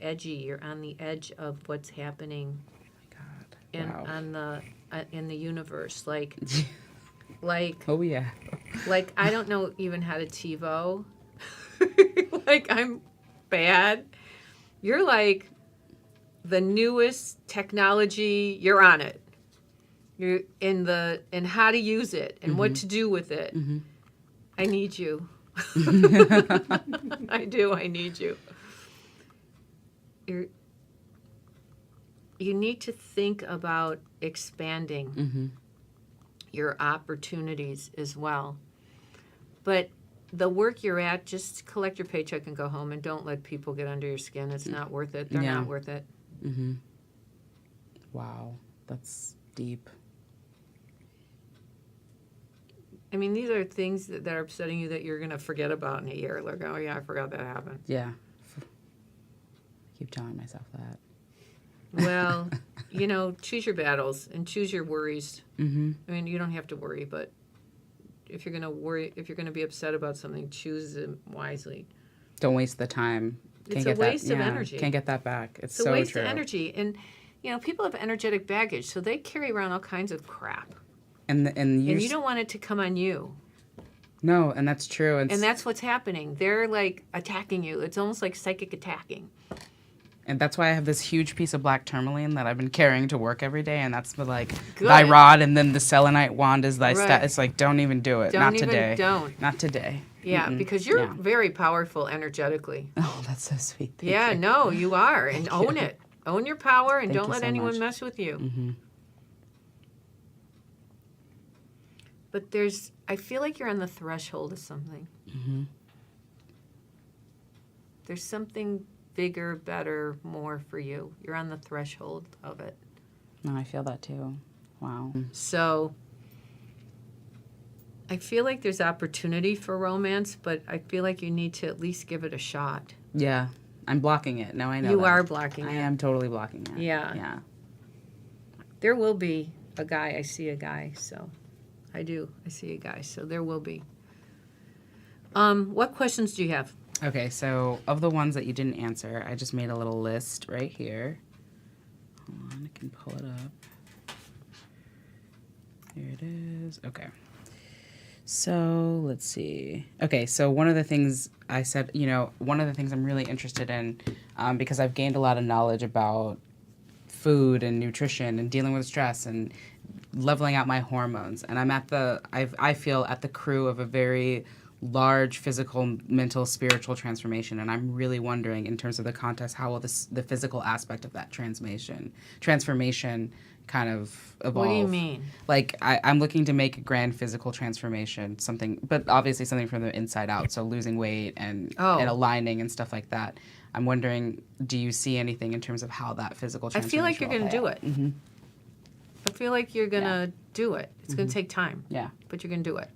edgy. You're on the edge of what's happening Wow. in the universe. Like Oh yeah. like I don't know even how to TiVo. Like I'm bad. You're like the newest technology. You're on it. You're in how to use it and what to do with it. Mm-hmm. I need you. I do. I need you. You need to think about expanding your opportunities as well. But the work you're at, just collect your paycheck and go home, and don't let people get under your skin. It's not worth it. They're not worth it. Mm-hmm. Wow, that's deep. I mean, these are things that are upsetting you that you're going to forget about in a year. Like, oh, yeah, I forgot that happened. Yeah. I keep telling myself that. Well, choose your battles and choose your worries. Mm-hmm. I mean, you don't have to worry, but if you're going to be upset about something, choose them wisely. Don't waste the time. It's a waste of energy. Can't get that back. It's a so waste true. of energy. And, people have energetic baggage, so they carry around all kinds of crap. And you don't want it to come on you. No, and that's true. And that's what's happening. They're, like, attacking you. It's almost like psychic attacking. And that's why I have this huge piece of black tourmaline that I've been carrying to work every day, and that's Good. thy rod, and then the selenite wand is thy Right. It's like, don't even do it. Not today. Not today. Yeah, because you're very powerful energetically. Oh, that's so sweet. Thank Yeah, you. no, you are. And own it. Own your power, and Thank don't you let so anyone much. mess with you. Mm-hmm. But I feel like you're on the threshold of something. Mm-hmm. There's something bigger, better, more for you. You're on the threshold of it. No, I feel that too. Wow. So I feel like there's opportunity for romance, but I feel like you need to at least give it a shot. Yeah, I'm blocking it. No, I know You that. are blocking it. I am totally blocking it. Yeah. Yeah. There will be a guy. I see a guy, so I do. I see a guy, so there will be. What questions do you have? Okay, so of the ones that you didn't answer, I just made a little list right here. Hold on, I can pull it up. Here it is. Okay. So let's see. Okay, so one of the things I said, one of the things I'm really interested in, because I've gained a lot of knowledge about food and nutrition and dealing with stress and leveling out my hormones. And I'm I feel at the crew of a very large physical, mental, spiritual transformation, and I'm really wondering, in terms of the context, how will the physical aspect of that transformation kind of evolve. What do you mean? Like I'm looking to make a grand physical transformation, something, but obviously something from the inside out. So losing weight and aligning and stuff like that. I'm wondering, do you see anything in terms of how that physical I transformation feel like you're will going to play do out? it. I feel like you're going to do it. It's going to take time. Yeah. But you're going to do it.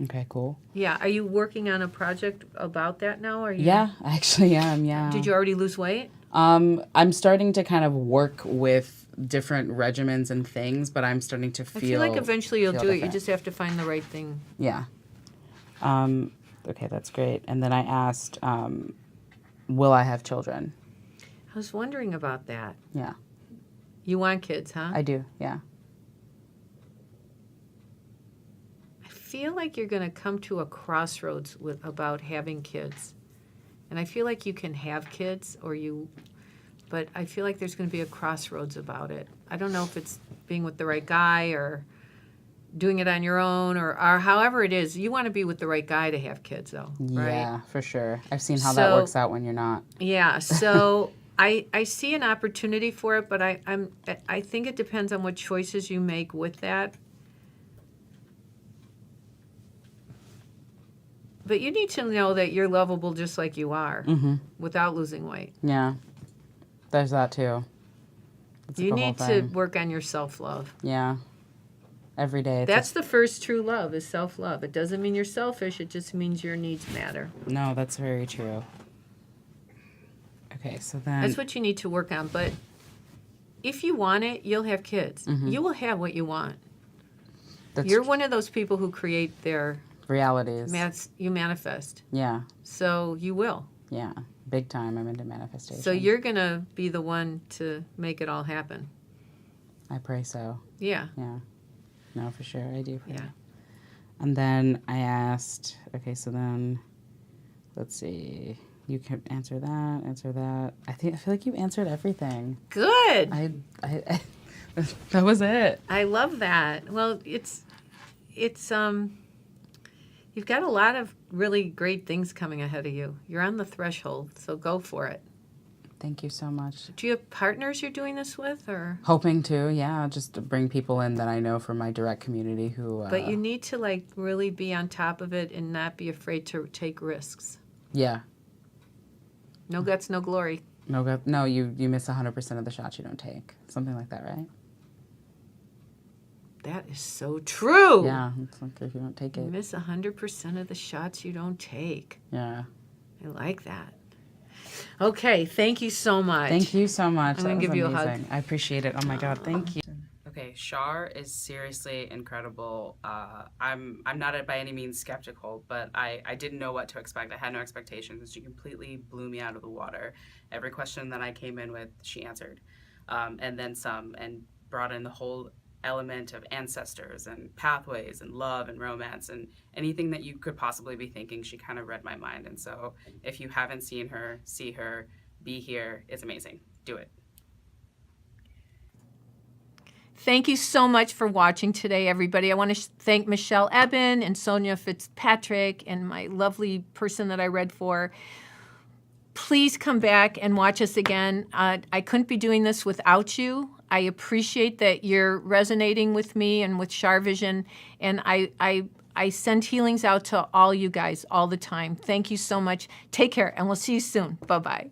Okay, cool. Yeah. Are you working on a project about that now? Are you? Yeah, I actually am, yeah. Did you already lose weight? I'm starting to kind of work with different regimens and things, but I'm starting to feel. I feel like eventually you'll do it. You different. just have to find the right thing. Yeah. Okay, that's great. And then I asked, will I have children? I was wondering about that. Yeah, You want kids, huh? I do. Yeah. I feel like you're going to come to a crossroads about having kids. And I feel like you can have kids but I feel like there's going to be a crossroads about it. I don't know if it's being with the right guy or doing it on your own or however it is. You want to be with the right guy to have kids, though, right? Yeah, for sure. I've seen how that works out when you're not. Yeah, so I see an opportunity for it, but I think it depends on what choices you make with that. But you need to know that you're lovable just like you are without losing weight. Yeah, there's that too. That's You the whole need to thing. work on your self-love. Yeah, every day. It's That's the first true love is self-love. It doesn't mean you're selfish. It just means your needs matter. No, that's very true. Okay, so then. That's what you need to work on. But if you want it, you'll have kids. You will have what you want. You're one of those people who create their realities. you manifest. Yeah, So you will. yeah, big time. I'm into manifestation. So you're going to be the one to make it all happen. I pray so. Yeah. Yeah. No, for sure. I do pray. Yeah. And then I asked, okay, so then let's see. You can answer that. I feel like you answered everything. Good. I that was it. I love that. Well, it's you've got a lot of really great things coming ahead of you. You're on the threshold, so go for it. Thank you so much. Do you have partners you're doing this with, or? Hoping to, yeah, just to bring people in that I know from my direct community who. But you need to really be on top of it and not be afraid to take risks. Yeah. No guts, no glory. No, you miss 100% of the shots you don't take. Something like that, right? That is so true. Yeah, it's like if you don't take You it. miss 100% of the shots you don't take. Yeah. I like that. Okay, thank you so much. Thank you so much. I'm gonna give you a hug. I appreciate it. Oh my God, thank you. Okay, Char is seriously incredible. I'm not by any means skeptical, but I didn't know what to expect. I had no expectations, and she completely blew me out of the water. Every question that I came in with, she answered, and then some, and brought in the whole element of ancestors and pathways and love and romance and anything that you could possibly be thinking. She kind of read my mind, and so if you haven't seen her, see her, be here. It's amazing. Do it. Thank you so much for watching today, everybody. I want to thank Michelle Ebbin and Sonya Fitzpatrick and my lovely person that I read for. Please come back and watch us again. I couldn't be doing this without you. I appreciate that you're resonating with me and with CharVision, and I send healings out to all you guys all the time. Thank you so much. Take care, and we'll see you soon. Bye-bye.